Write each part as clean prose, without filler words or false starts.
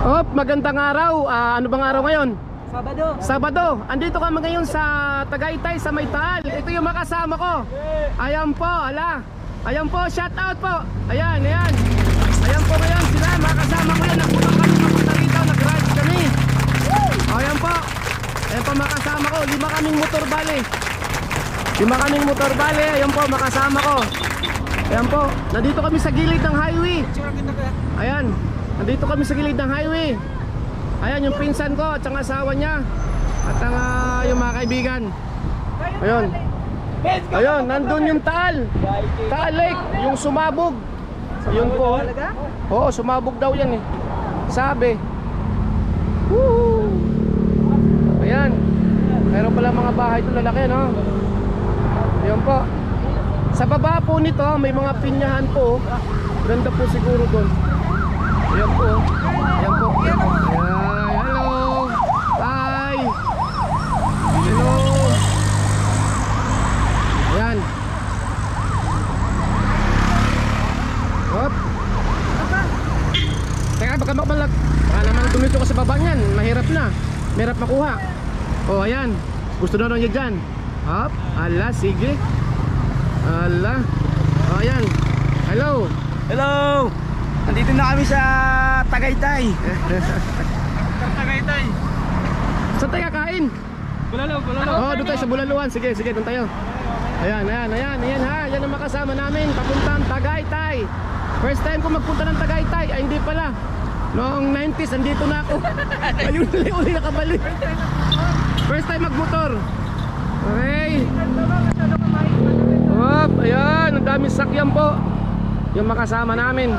Op, magandang araw. Ano bang araw ngayon? Sabado. Sabado. Andito kami ngayon sa Tagaytay, sa May Taal. Ito yung makasama ko. Ayan po, ala. Ayan po, shout out po. Ayan, ayan. Ayan po ngayon sila, makasama ko yan. Nagpunta kami, papunta rito, nag-ride kami. Ayan po. Ayan po makasama ko. 5 kaming motor bale. 5 kaming motor bale. Ayan po, makasama ko. Ayan po, nandito kami sa gilid ng highway. Ayan, nandito kami sa gilid ng highway. Ayan yung pinsan ko at ang asawa niya. At ang yung mga kaibigan. Ayun. Ayun, nandun yung Taal. Taal Lake, yung sumabog. Yun po. Oo, sumabog daw yan eh. Sabi. Woo! Ayan. Meron pala mga bahay ito lalaki, no? Ayun po. Sa baba po nito, may mga pinyahan po. Ganda po siguro doon. Ayan po. Ayan po. Ayan. Hello. Hi. Hello. Ayan. Hop. Teka, baka makabalag. Baka naman dumito ka sa baba niyan. Mahirap na. Mahirap makuha. O, ayan. Gusto na niya dyan. Hop. Ala, sige. Ala. O, ayan. Hello. Hello. Nandito na kami sa Tagaytay. Tagaytay. Saan tayo kakain? Bulalo, bulalo. Oo, doon tayo sa Bulaluan. Sige, sige, doon tayo. Ayan, ayan, ayan, ayan ha. Yan ang makasama namin. Papuntang Tagaytay. First time ko magpunta ng Tagaytay. Ay, hindi pala. Noong 90s, andito na ako. Ayun, uli nakabalik. First time magmotor. Okay. Hop, ayan. Ang daming sakyan po. Yung makasama namin.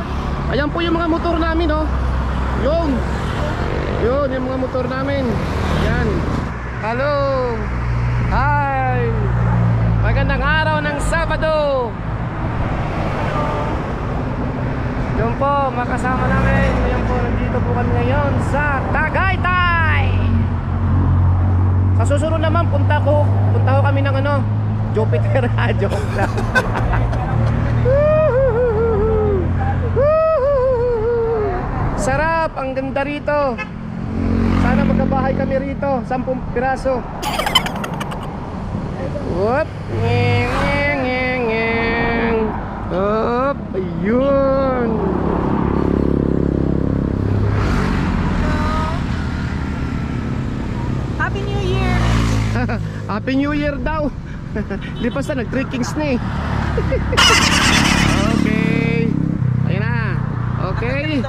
Ayan po yung mga motor namin, oh. Yun. Yun, yung mga motor namin. Ayan. Hello. Hi. Magandang araw ng Sabado. Yun po, makasama namin. Ayan po, nandito po kami ngayon sa Tagaytay. Sa susunod naman, punta ko kami ng ano, Jupiter. Joke lang. Sarap, ang ganda rito. Sana magkabahay kami rito, 10 piraso. Whoop, ngeng, ngeng, ngeng, ngeng. Hop, ayun. Happy New Year! Happy New Year daw. Di pa sa nag-trickings na eh. Okay. Ayun na. Okay.